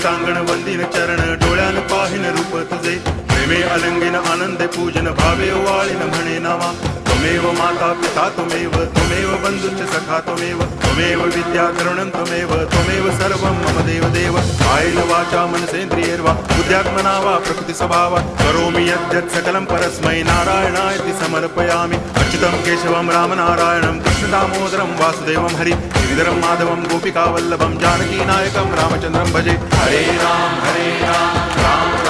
टांगण वंदिन चरण डोळ्यान पाहिन रूप तुझे प्रेमे अलंगिन आनंदे पूजन भावे वाळीन म्हणे नावा त्वमेव माता पिता त्वमेव बंधुश्च सखा त्वमेव विद्या तरुणं त्वमेव सर्वं मम देव कायेन वाचा मनसेन्द्रियैर्वा बुद्ध्यात्मना वा प्रकृति स्वभावात् करोमि यद्यत् सकलं परस्मै नारायणायति समर्पयामि अच्युतं केशवं रामनारायणं कृष्णदामोदरं वासुदेवं हरि गिरिधरं माधवं गोपिकावल्लभं जानकीनायकं रामचन्द्रं भजे हरे राम राम राम